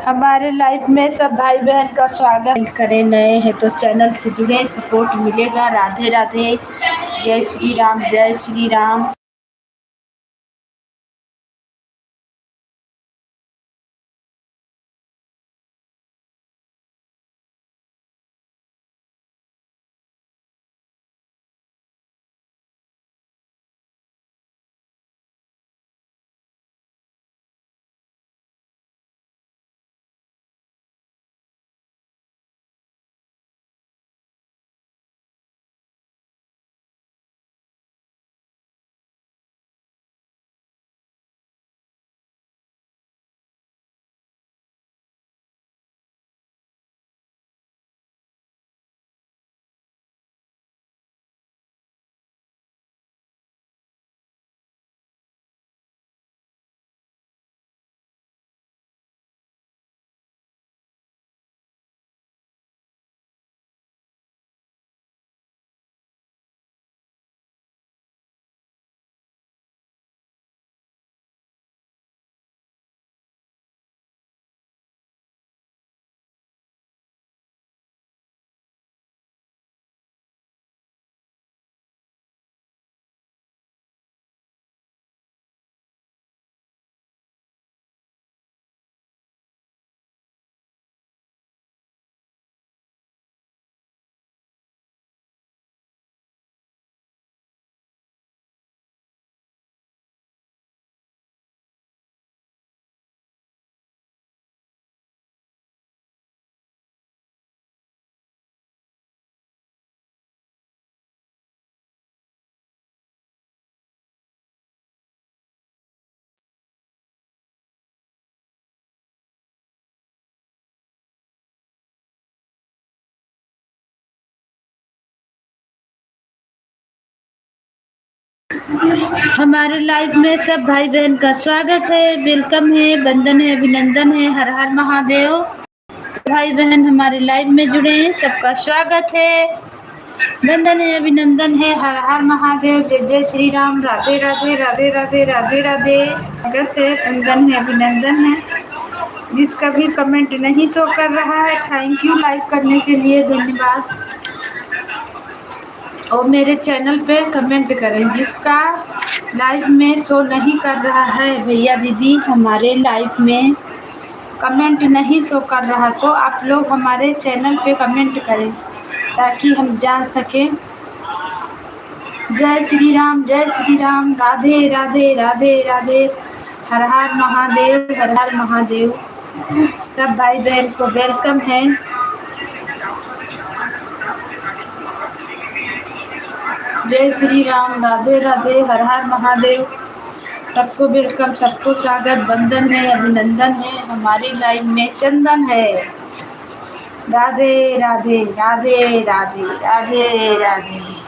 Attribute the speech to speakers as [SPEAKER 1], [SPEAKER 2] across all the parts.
[SPEAKER 1] हमारे लाइफ में सब भाई बहन का स्वागत करें। नए हैं तो चैनल से जुड़े, सपोर्ट मिलेगा। राधे राधे, जय श्री राम, जय श्री राम। हमारे लाइफ में सब भाई बहन का स्वागत है, वेलकम है, वंदन है, अभिनंदन है। हर हर महादेव। भाई बहन हमारे लाइफ में जुड़े हैं, सबका स्वागत है, वंदन है, अभिनंदन है। हर हर महादेव, जय जय श्री राम। राधे राधे, राधे राधे, राधे राधे। स्वागत है, वंदन है, अभिनंदन है। जिसका भी कमेंट नहीं शो कर रहा है, थैंक यू लाइक करने के लिए, धन्यवाद। और मेरे चैनल पे कमेंट करें। जिसका लाइव में शो नहीं कर रहा है भैया दीदी, हमारे लाइव में कमेंट नहीं शो कर रहा, तो आप लोग हमारे चैनल पे कमेंट करें ताकि हम जान सकें। जय श्री राम, जय श्री राम। राधे राधे, राधे राधे। हर हर महादेव, हर हर महादेव। सब भाई बहन को वेलकम है। जय श्री राम, राधे राधे, हर हर महादेव। सबको वेलकम, सबको स्वागत, वंदन है, अभिनंदन है। हमारी लाइन में चंदन है। राधे राधे, राधे राधे, राधे राधे।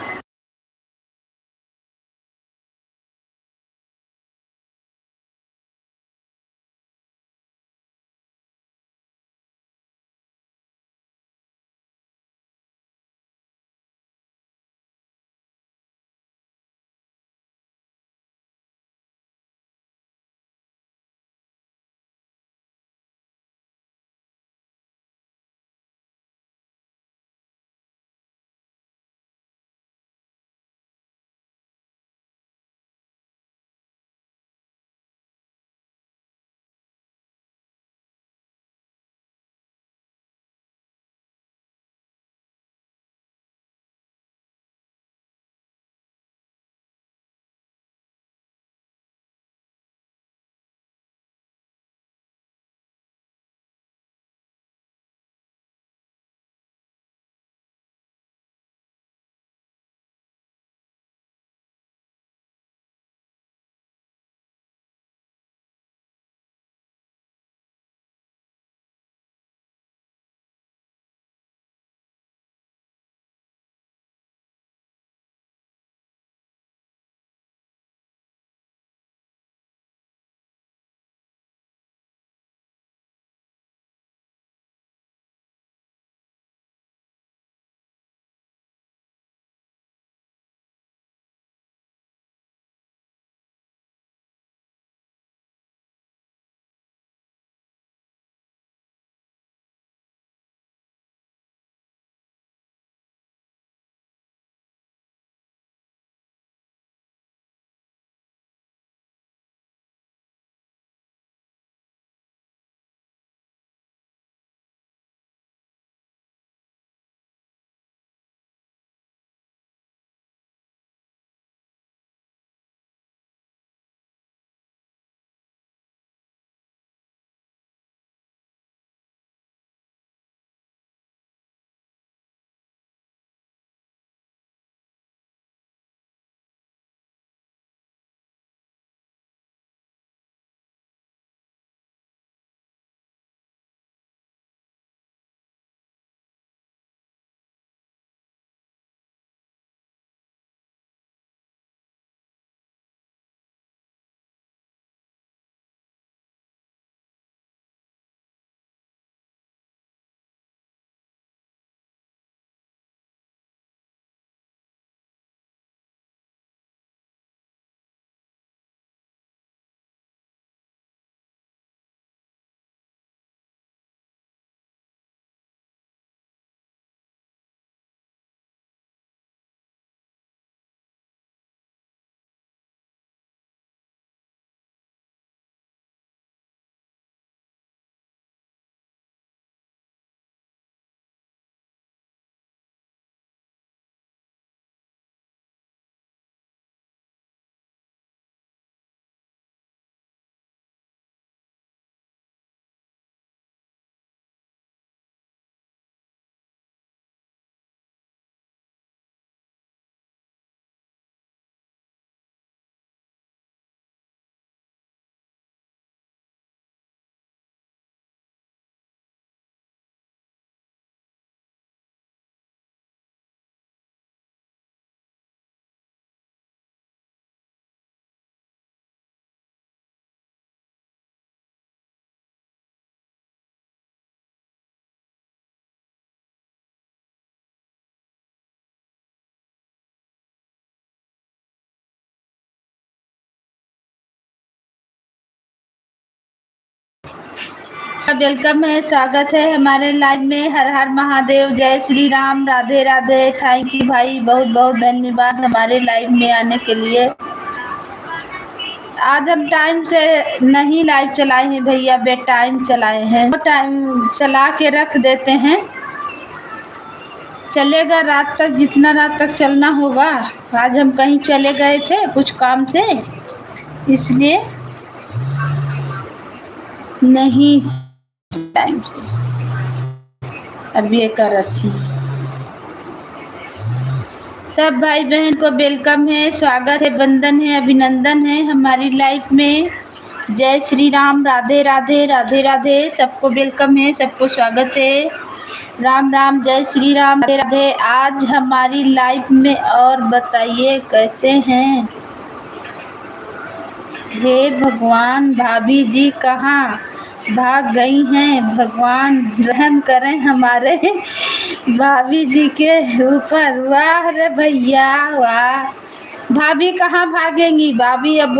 [SPEAKER 1] वेलकम है, स्वागत है हमारे लाइव में। हर हर महादेव, जय श्री राम, राधे राधे। थैंक यू भाई, बहुत बहुत धन्यवाद हमारे लाइव में आने के लिए। आज हम टाइम से नहीं लाइव चलाए हैं भैया, बे टाइम चलाए हैं। टाइम चला के रख देते हैं, चलेगा रात तक, जितना रात तक चलना होगा। आज हम कहीं चले गए थे कुछ काम से, इसलिए नहीं टाइम से अब ये कर रही। सब भाई बहन को वेलकम है, स्वागत है, वंदन है, अभिनंदन है हमारी लाइफ में। जय श्री राम, राधे राधे, राधे राधे। सबको वेलकम है, सबको स्वागत है। राम राम, जय श्री राम, राधे राधे। आज हमारी लाइफ में और बताइए कैसे हैं? हे भगवान, भाभी जी कहाँ भाग गई हैं? भगवान रहम करें हमारे भाभी जी के ऊपर। वाह रे भैया वाह। भाभी कहाँ भागेंगी? भाभी अब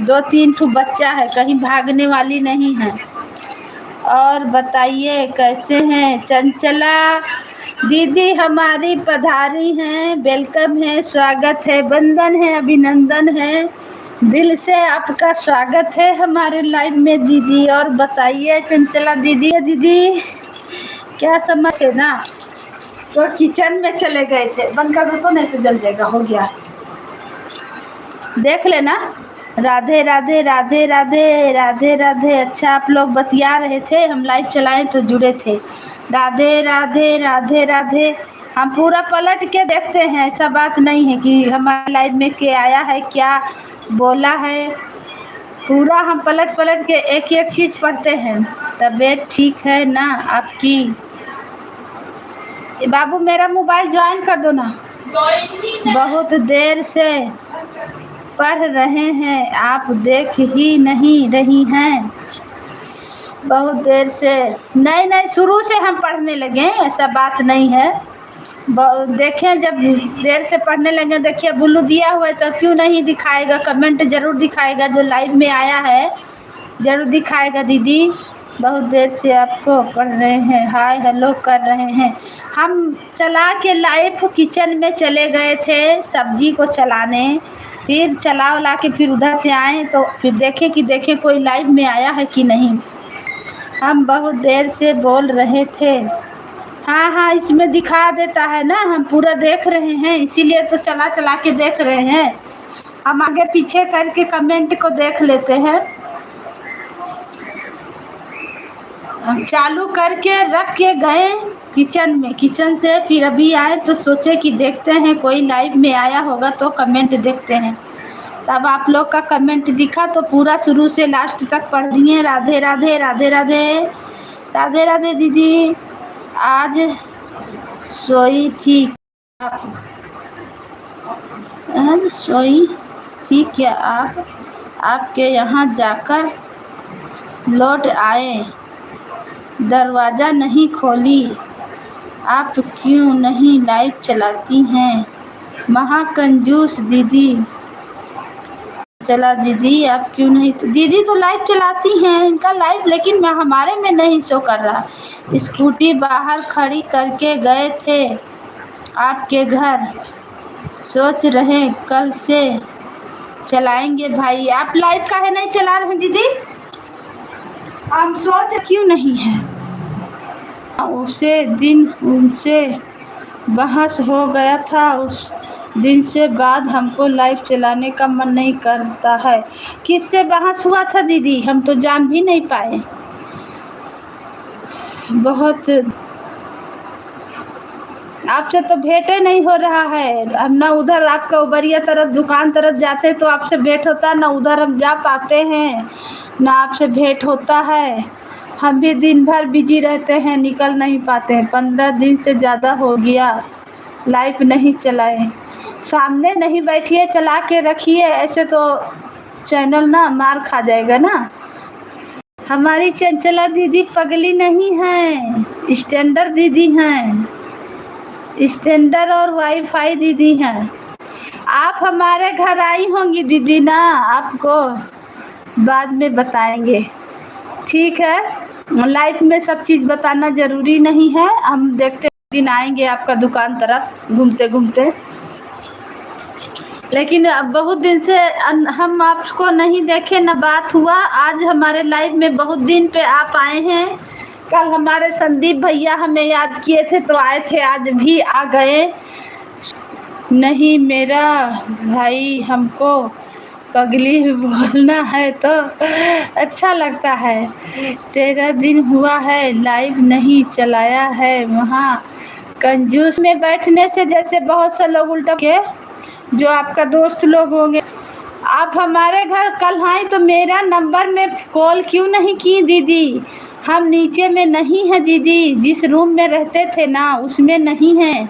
[SPEAKER 1] 2-3 ठो बच्चा है, कहीं भागने वाली नहीं है। और बताइए कैसे हैं? चंचला दीदी हमारी पधारी हैं, वेलकम है, स्वागत है, वंदन है, अभिनंदन है, दिल से आपका स्वागत है हमारे लाइव में दीदी। और बताइए चंचला दीदी, दीदी क्या समझ थे ना, तो किचन में चले गए थे। बंद कर दो तो नहीं तो जल जाएगा, हो गया देख लेना। राधे राधे, राधे राधे, राधे राधे। अच्छा आप लोग बतिया रहे थे, हम लाइव चलाएं तो जुड़े थे। राधे राधे, राधे राधे। हम पूरा पलट के देखते हैं, ऐसा बात नहीं है कि हमारे लाइव में क्या आया है, क्या बोला है। पूरा हम पलट पलट के एक एक चीज़ पढ़ते हैं। तबीयत ठीक है ना आपकी? बाबू मेरा मोबाइल ज्वाइन कर दो ना। बहुत देर से पढ़ रहे हैं, आप देख ही नहीं रही हैं। बहुत देर से नहीं, शुरू से हम पढ़ने लगे, ऐसा बात नहीं है। देखें जब देर से पढ़ने लगे, देखिए बुल्लू दिया हुआ है तो क्यों नहीं दिखाएगा, कमेंट ज़रूर दिखाएगा। जो लाइव में आया है ज़रूर दिखाएगा दीदी। बहुत देर से आपको पढ़ रहे हैं, हाय हेलो कर रहे हैं। हम चला के लाइव किचन में चले गए थे सब्जी को चलाने, फिर चला उला के फिर उधर से आए तो फिर देखें कोई लाइव में आया है कि नहीं। हम बहुत देर से बोल रहे थे। हाँ, इसमें दिखा देता है ना, हम पूरा देख रहे हैं, इसीलिए तो चला के देख रहे हैं। हम आगे पीछे करके कमेंट को देख लेते हैं। हम चालू करके रख के गए किचन में, किचन से फिर अभी आए तो सोचे कि देखते हैं कोई लाइव में आया होगा तो कमेंट देखते हैं। तब आप लोग का कमेंट दिखा तो पूरा शुरू से लास्ट तक पढ़ दिए। राधे राधे, राधे राधे, राधे राधे दीदी। आज सोई थी आप? सोई थी क्या आप? आपके यहाँ जाकर लौट आए, दरवाज़ा नहीं खोली। आप क्यों नहीं लाइव चलाती हैं? महाकंजूस दीदी। चला दीदी आप क्यों नहीं? तो दीदी तो लाइव चलाती हैं, इनका लाइव लेकिन हमारे में नहीं शो कर रहा। स्कूटी बाहर खड़ी करके गए थे आपके घर, सोच रहे कल से चलाएंगे भाई। आप लाइव काहे नहीं चला रहे दीदी? हम सोच क्यों नहीं है। उसे दिन उनसे बहस हो गया था, उस दिन से बाद हमको लाइव चलाने का मन नहीं करता है। किससे बहस हुआ था दीदी? हम तो जान भी नहीं पाए। बहुत आपसे तो भेंट नहीं हो रहा है। हम ना उधर आपका उबरिया तरफ दुकान तरफ जाते तो आपसे भेंट होता, ना उधर हम जा पाते हैं, ना आपसे भेंट होता है। हम भी दिन भर बिजी रहते हैं, निकल नहीं पाते हैं। 15 दिन से ज़्यादा हो गया लाइव नहीं चलाए। सामने नहीं बैठिए, चला के रखिए, ऐसे तो चैनल ना मार खा जाएगा ना। हमारी चंचला दीदी पगली नहीं है, स्टैंडर्ड दीदी हैं, स्टैंडर्ड और वाईफाई दीदी हैं। आप हमारे घर आई होंगी दीदी ना, आपको बाद में बताएंगे, ठीक है। लाइफ में सब चीज़ बताना ज़रूरी नहीं है। हम देखते दिन आएंगे आपका दुकान तरफ घूमते घूमते, लेकिन अब बहुत दिन से हम आपको नहीं देखे, न बात हुआ। आज हमारे लाइफ में बहुत दिन पे आप आए हैं। कल हमारे संदीप भैया हमें याद किए थे तो आए थे, आज भी आ गए। नहीं मेरा भाई, हमको पगली बोलना है तो अच्छा लगता है। 13 दिन हुआ है लाइव नहीं चलाया है। वहाँ कंजूस में बैठने से जैसे बहुत से लोग उल्टा के जो आपका दोस्त लोग होंगे। आप हमारे घर कल आए तो मेरा नंबर में कॉल क्यों नहीं की दीदी? हम नीचे में नहीं है दीदी, जिस रूम में रहते थे ना उसमें नहीं है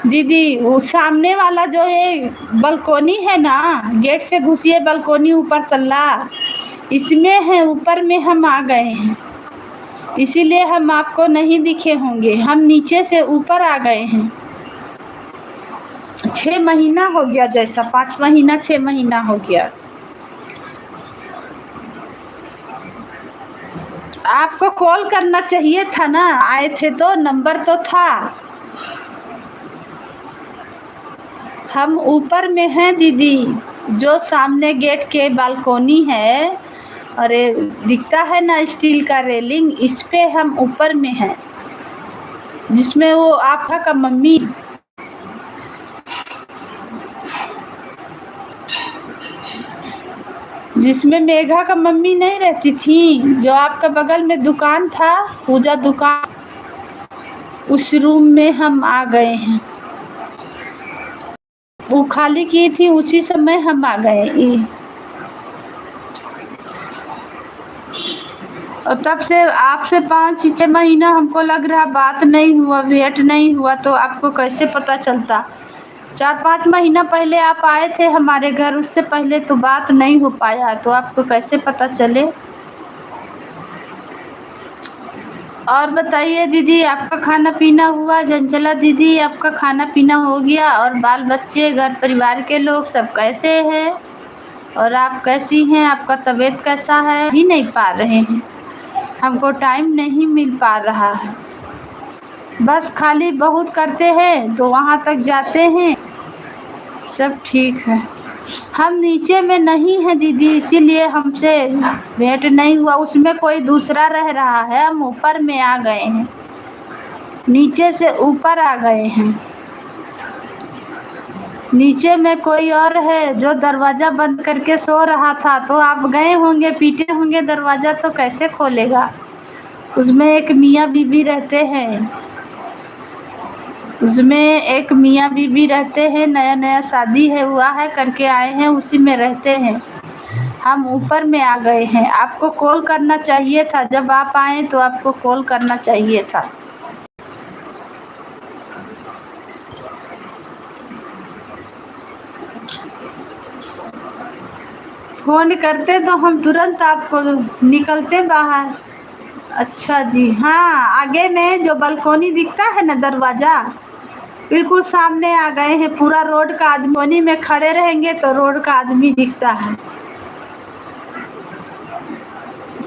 [SPEAKER 1] दीदी। वो सामने वाला जो है बालकोनी है ना, गेट से घुसिए बालकोनी ऊपर तल्ला, इसमें है। ऊपर में हम आ गए हैं, इसीलिए हम आपको नहीं दिखे होंगे। हम नीचे से ऊपर आ गए हैं। 6 महीना हो गया, जैसा 5 महीना 6 महीना हो गया। आपको कॉल करना चाहिए था ना, आए थे तो नंबर तो था। हम ऊपर में हैं दीदी, जो सामने गेट के बालकोनी है, अरे दिखता है ना स्टील का रेलिंग, इस पे हम ऊपर में हैं, जिसमें वो आपका का मम्मी, जिसमें मेघा का मम्मी नहीं रहती थी, जो आपका बगल में दुकान था पूजा दुकान, उस रूम में हम आ गए हैं। वो खाली की थी, उसी समय हम आ गए। और तब से आपसे 5-6 महीना हमको लग रहा बात नहीं हुआ, भेंट नहीं हुआ, तो आपको कैसे पता चलता? 4-5 महीना पहले आप आए थे हमारे घर, उससे पहले तो बात नहीं हो पाया, तो आपको कैसे पता चले? और बताइए दीदी, आपका खाना पीना हुआ? चंचला दीदी, आपका खाना पीना हो गया? और बाल बच्चे, घर परिवार के लोग सब कैसे हैं? और आप कैसी हैं? आपका तबीयत कैसा है? ही नहीं पा रहे हैं, हमको टाइम नहीं मिल पा रहा है। बस खाली बहुत करते हैं तो वहाँ तक जाते हैं। सब ठीक है। हम नीचे में नहीं है दीदी, इसीलिए हमसे भेंट नहीं हुआ। उसमें कोई दूसरा रह रहा है, हम ऊपर में आ गए हैं, नीचे से ऊपर आ गए हैं। नीचे में कोई और है जो दरवाज़ा बंद करके सो रहा था, तो आप गए होंगे, पीटे होंगे दरवाज़ा, तो कैसे खोलेगा? उसमें एक मियाँ बीबी रहते हैं, उसमें एक मियाँ बीबी रहते हैं, नया नया शादी है हुआ है, करके आए हैं, उसी में रहते हैं। हम ऊपर में आ गए हैं। आपको कॉल करना चाहिए था, जब आप आए तो आपको कॉल करना चाहिए था। फ़ोन करते तो हम तुरंत आपको निकलते बाहर। अच्छा जी, हाँ, आगे में जो बालकोनी दिखता है ना दरवाज़ा, बिल्कुल सामने आ गए हैं। पूरा रोड का आदमी में खड़े रहेंगे तो रोड का आदमी दिखता है,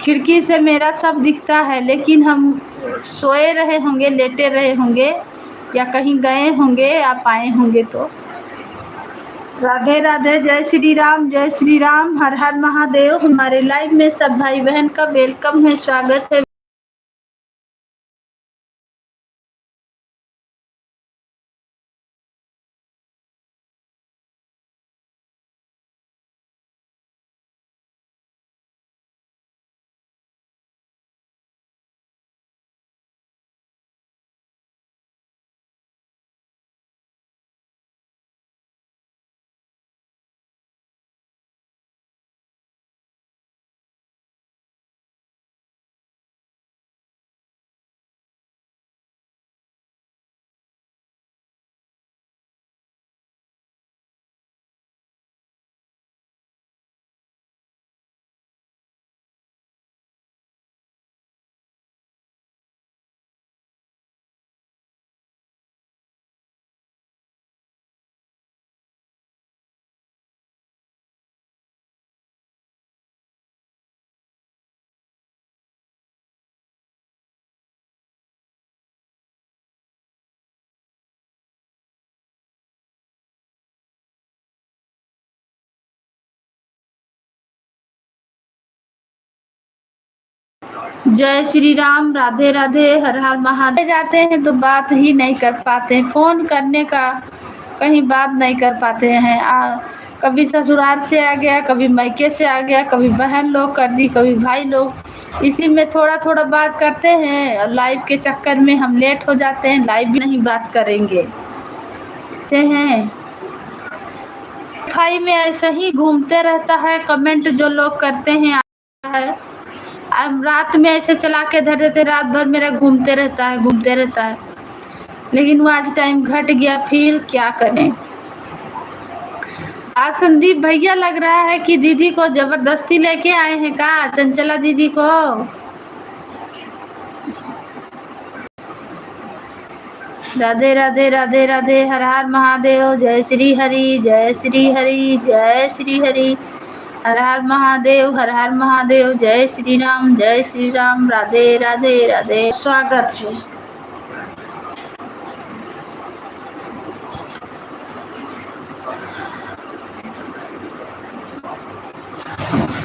[SPEAKER 1] खिड़की से मेरा सब दिखता है। लेकिन हम सोए रहे होंगे, लेटे रहे होंगे, या कहीं गए होंगे, आप आए होंगे तो। राधे राधे, जय श्री राम, जय श्री राम, हर हर महादेव। हमारे लाइव में सब भाई बहन का वेलकम है, स्वागत है। जय श्री राम, राधे राधे, हर हर महादेव। जाते हैं तो बात ही नहीं कर पाते हैं, फोन करने का कहीं बात नहीं कर पाते हैं। कभी ससुराल से आ गया, कभी मायके से आ गया, कभी बहन लोग कर दी, कभी भाई लोग, इसी में थोड़ा थोड़ा बात करते हैं। और लाइव के चक्कर में हम लेट हो जाते हैं, लाइव भी नहीं बात करेंगे हैं। भाई में ऐसा ही घूमते रहता है, कमेंट जो लोग करते हैं है। अब रात में ऐसे चला के धर देते, रात भर मेरा घूमते रहता है, घूमते रहता है। लेकिन वो आज टाइम घट गया, फिर क्या करें। आज संदीप भैया लग रहा है कि दीदी को जबरदस्ती लेके आए हैं का, चंचला दीदी को। राधे राधे, राधे राधे, हर हर महादेव, जय श्री हरि, जय श्री हरि, जय श्री हरि, हर हर महादेव, हर हर महादेव, जय श्री राम, जय श्री राम, राधे राधे राधे। स्वागत है।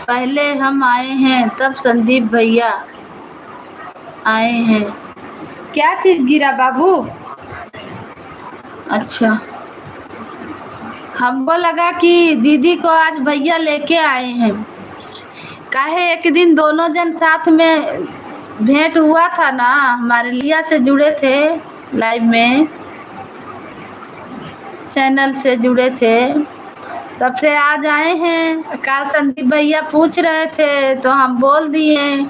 [SPEAKER 1] पहले हम आए हैं तब संदीप भैया आए हैं। क्या चीज गिरा बाबू? अच्छा, हमको लगा कि दीदी को आज भैया लेके आए हैं। काहे एक दिन दोनों जन साथ में भेंट हुआ था ना, हमारे लिया से जुड़े थे, लाइव में चैनल से जुड़े थे, तब से आज आए हैं। कल संदीप भैया पूछ रहे थे तो हम बोल दिए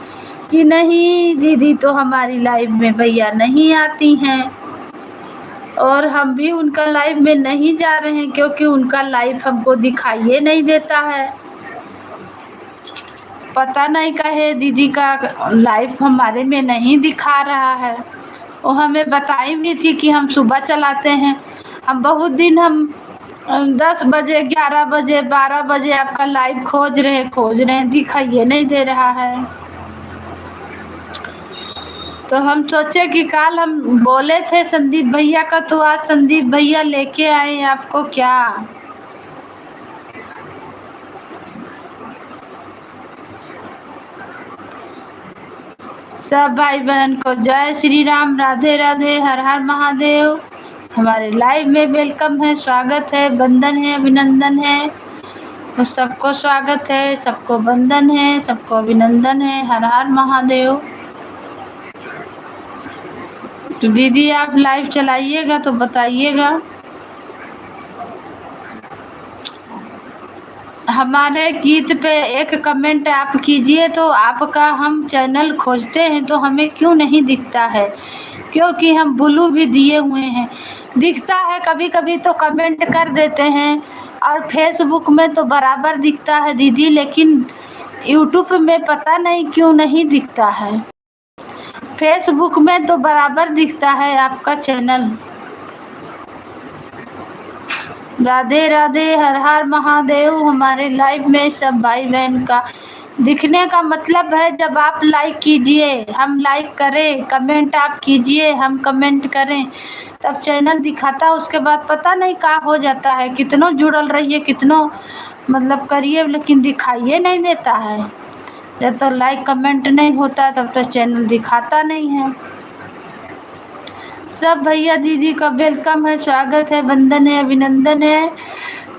[SPEAKER 1] कि नहीं दीदी तो हमारी लाइव में भैया नहीं आती हैं, और हम भी उनका लाइव में नहीं जा रहे हैं क्योंकि उनका लाइव हमको दिखाइए नहीं देता है। पता नहीं कहे दीदी का लाइव हमारे में नहीं दिखा रहा है। वो हमें बताई भी थी कि हम सुबह चलाते हैं। हम बहुत दिन हम 10 बजे, 11 बजे, 12 बजे आपका लाइव खोज रहे हैं, दिखाइए नहीं दे रहा है। तो हम सोचे कि कल हम बोले थे संदीप भैया का, तो आज संदीप भैया लेके आए आपको क्या। सब भाई बहन को जय श्री राम, राधे राधे, हर हर महादेव। हमारे लाइव में वेलकम है, स्वागत है, वंदन है, अभिनंदन है। तो सबको स्वागत है, सबको वंदन है, सबको अभिनंदन है, हर हर महादेव। तो दीदी आप लाइव चलाइएगा तो बताइएगा। हमारे गीत पे एक कमेंट आप कीजिए, तो आपका हम चैनल खोजते हैं तो हमें क्यों नहीं दिखता है, क्योंकि हम ब्लू भी दिए हुए हैं। दिखता है कभी कभी तो कमेंट कर देते हैं, और फेसबुक में तो बराबर दिखता है दीदी, लेकिन यूट्यूब में पता नहीं क्यों नहीं दिखता है। फेसबुक में तो बराबर दिखता है आपका चैनल। राधे राधे, हर हर महादेव। हमारे लाइव में सब भाई बहन का दिखने का मतलब है जब आप लाइक कीजिए, हम लाइक करें, कमेंट आप कीजिए, हम कमेंट करें, तब चैनल दिखाता। उसके बाद पता नहीं क्या हो जाता है, कितनों जुड़ल रहिए, कितनों मतलब करिए, लेकिन दिखाइए नहीं देता है। जब तो लाइक कमेंट नहीं होता तब तो चैनल दिखाता नहीं है। सब भैया दीदी का वेलकम है, स्वागत है, वंदन है, अभिनंदन है।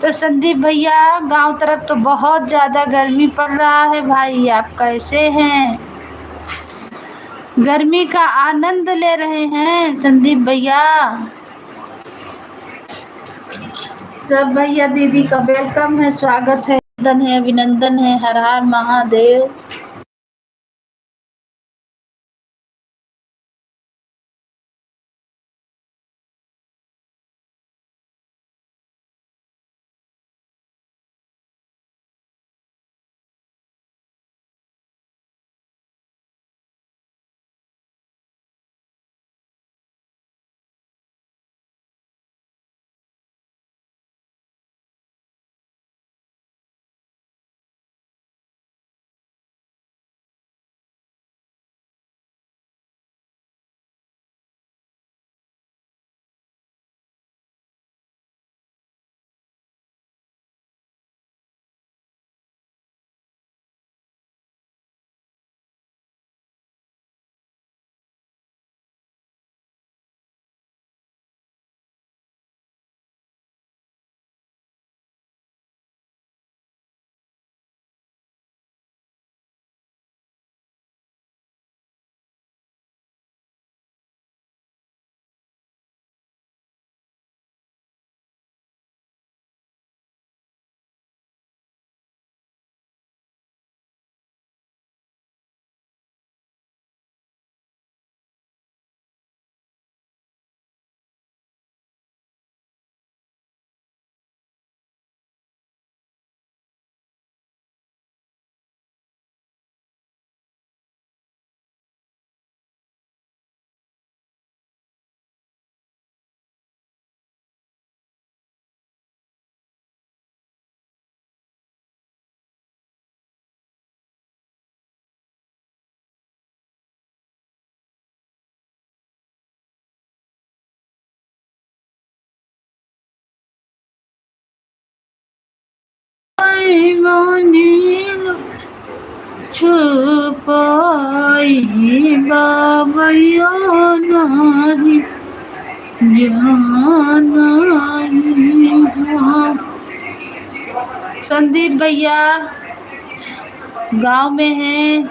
[SPEAKER 1] तो संदीप भैया गांव तरफ तो बहुत ज़्यादा गर्मी पड़ रहा है भाई, आप कैसे हैं? गर्मी का आनंद ले रहे हैं संदीप भैया। सब भैया दीदी का वेलकम है, स्वागत है, वंदन है, अभिनंदन है, हर हर महादेव। माने छुपाई बाबैया नाही जाना यहाँ। संदीप भैया गांव में हैं,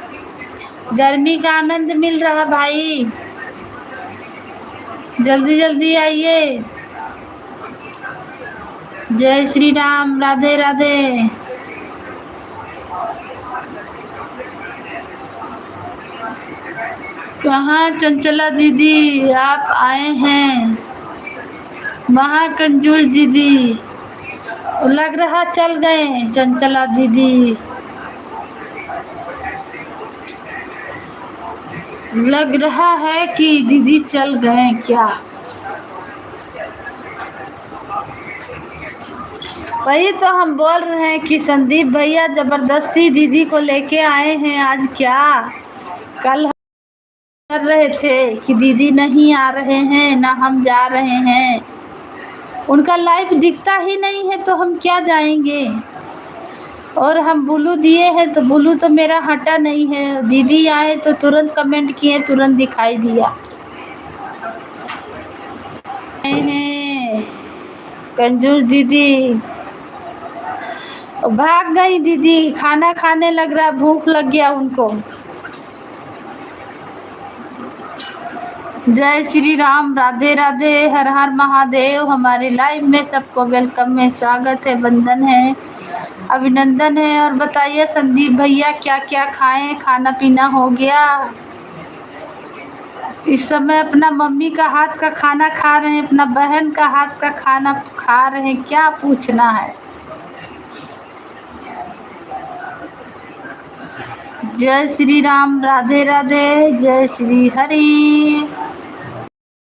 [SPEAKER 1] गर्मी का आनंद मिल रहा भाई, जल्दी जल्दी आइए। जय श्री राम, राधे राधे। कहाँ चंचला दीदी आप आए हैं? महाकंजूस दीदी, लग रहा चल गए चंचला दीदी, लग रहा है कि दीदी चल गए क्या? वही तो हम बोल रहे हैं कि संदीप भैया जबरदस्ती दीदी को लेके आए हैं आज क्या? कल कर रहे थे कि दीदी नहीं आ रहे हैं ना हम जा रहे हैं, उनका लाइव दिखता ही नहीं है तो हम क्या जाएंगे। और हम ब्लू दिए हैं तो ब्लू तो मेरा हटा नहीं है, दीदी आए तो तुरंत कमेंट किए, तुरंत दिखाई दिया। कंजूस दीदी भाग गई, दीदी खाना खाने लग रहा, भूख लग गया उनको। जय श्री राम, राधे राधे, हर हर महादेव। हमारे लाइव में सबको वेलकम है, स्वागत है, वंदन है, अभिनंदन है। और बताइए संदीप भैया क्या क्या खाएं, खाना पीना हो गया? इस समय अपना मम्मी का हाथ का खाना खा रहे हैं, अपना बहन का हाथ का खाना खा रहे हैं, क्या पूछना है। जय श्री राम, राधे राधे, जय श्री हरि।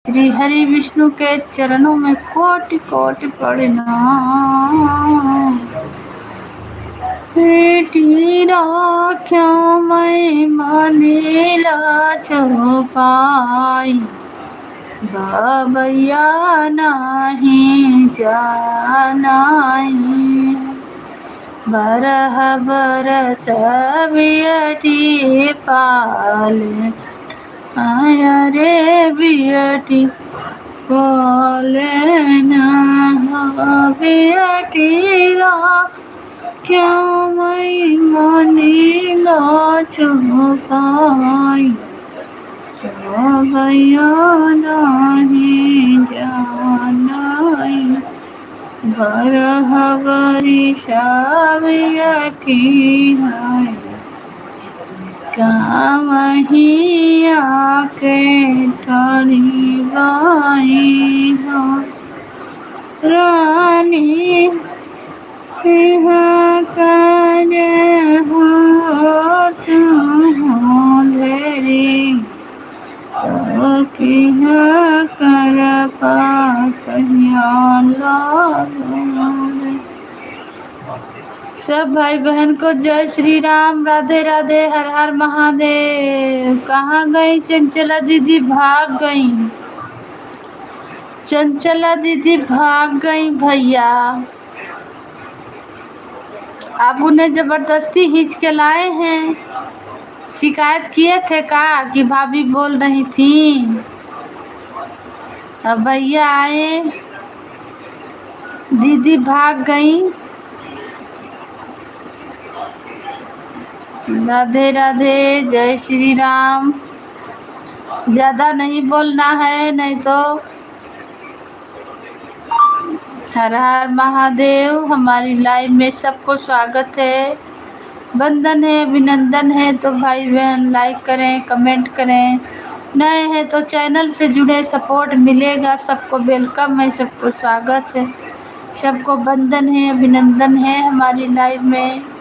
[SPEAKER 1] श्री हरि विष्णु के चरणों में कोटि कोटि प्रणाम। बेटी राख्या मैं मानेला छुपाई बाबैया नहीं जानाई। बरह बरस बियटी पाल आया रे बियटी पाले ना बियटी रा क्या मैं मानेगा छुपाई बाबैया नहीं जानाई। बरह बरिसा बियटी है काम ही आके थारी गाई हो रानी कर हो तुरी तो कर पातिया सब भाई बहन को जय श्री राम, राधे राधे, हर हर महादेव। कहाँ गई चंचला दीदी? भाग गई चंचला दीदी, भाग गई भैया। आप उन्हें जबरदस्ती खींच के लाए हैं। शिकायत किए थे का कि भाभी बोल रही थी? अब भैया आए, दीदी भाग गई। राधे राधे, जय श्री राम। ज्यादा नहीं बोलना है नहीं तो। हर हर महादेव। हमारी लाइव में सबको स्वागत है, वंदन है, अभिनंदन है। तो भाई बहन लाइक करें, कमेंट करें, नए हैं तो चैनल से जुड़े, सपोर्ट मिलेगा। सबको वेलकम है, सबको स्वागत है, सबको वंदन है, अभिनंदन है हमारी लाइव में।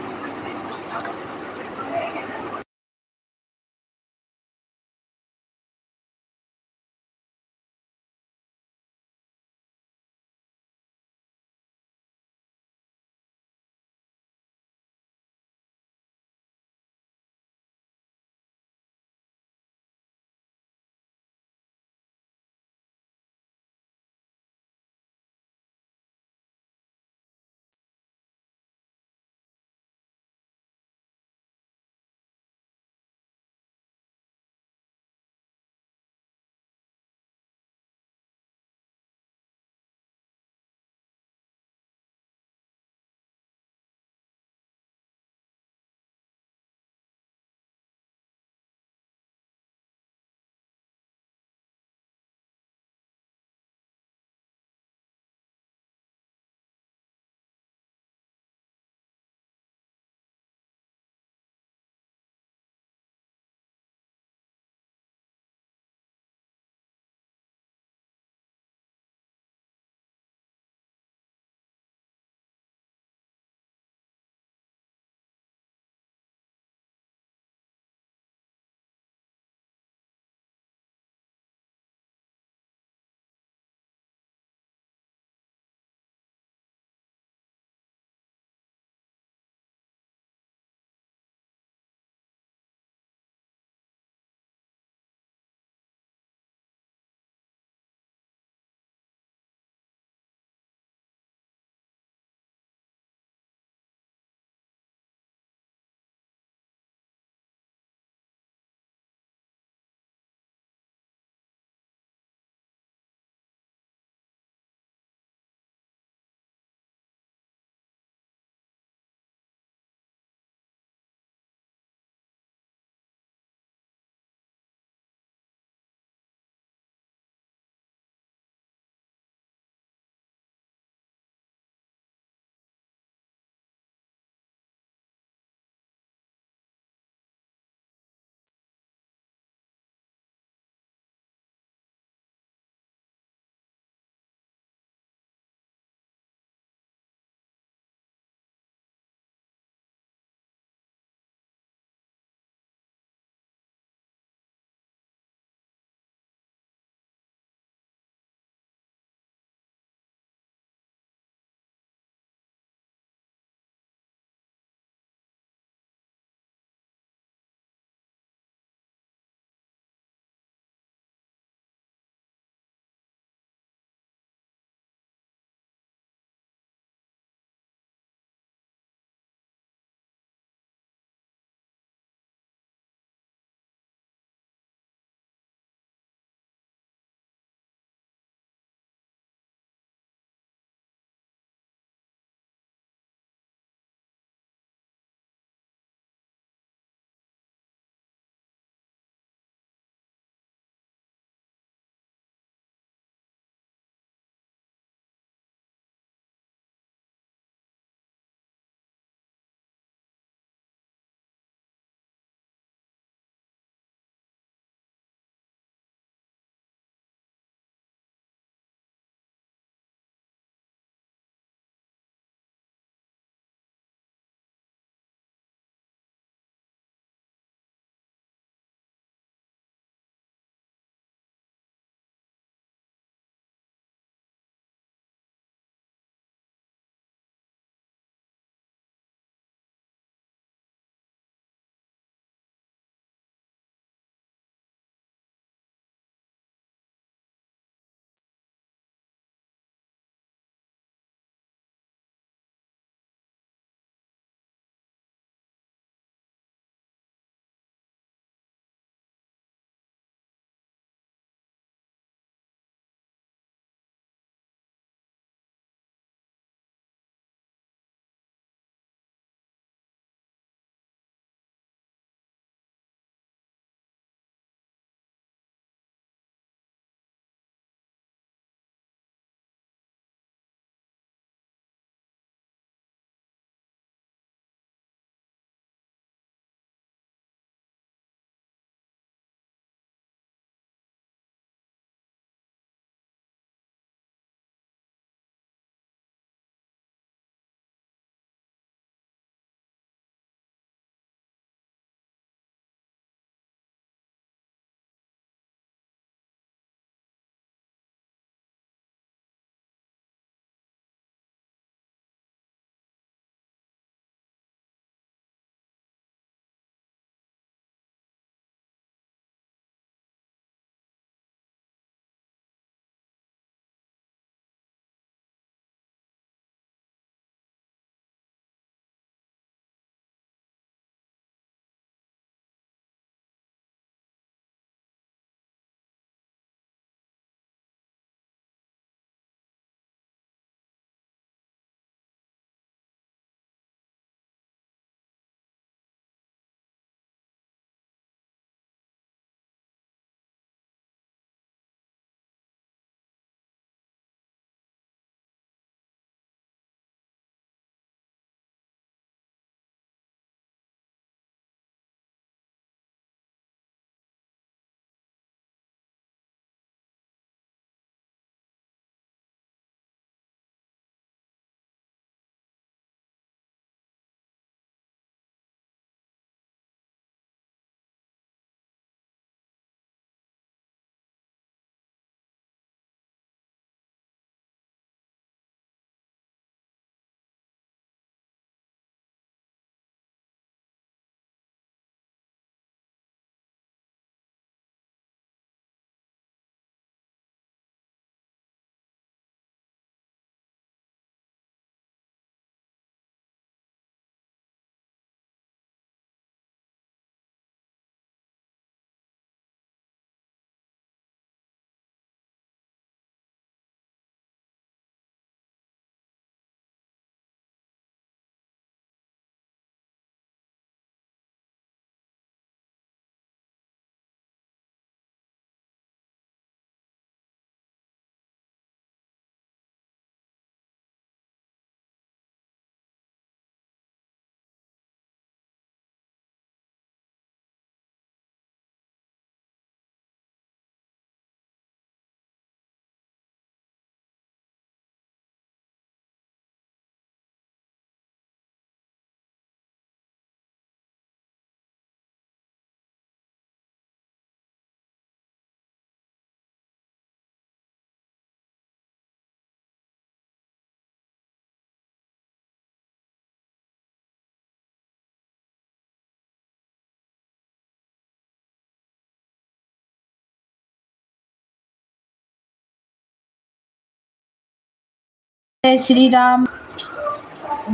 [SPEAKER 1] जय श्री राम।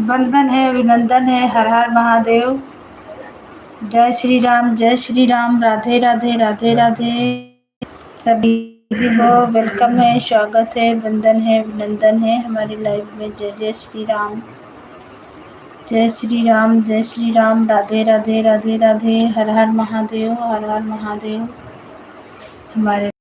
[SPEAKER 1] वंदन है, अभिनंदन है, हर हर महादेव। जय श्री राम, जय श्री राम, राधे राधे, राधे राधे। सभी दीदी को वेलकम है, स्वागत है, वंदन है, अभिनंदन है हमारी लाइव में। जय जय श्री राम, जय श्री राम, जय श्री राम, राधे राधे, राधे राधे, हर हर महादेव, हर हर महादेव। हमारे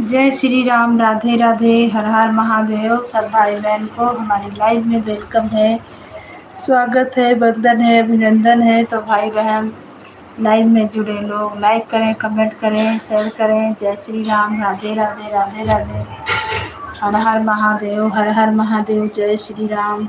[SPEAKER 1] जय श्री राम, राधे राधे, हर हर महादेव। सब भाई बहन को हमारी लाइव में वेलकम है, स्वागत है, वंदन है, अभिनंदन है। तो भाई बहन लाइव में जुड़े लोग लाइक करें, कमेंट करें, शेयर करें। जय श्री राम, राधे राधे, राधे राधे, हर हर महादेव, हर हर महादेव। जय श्री राम।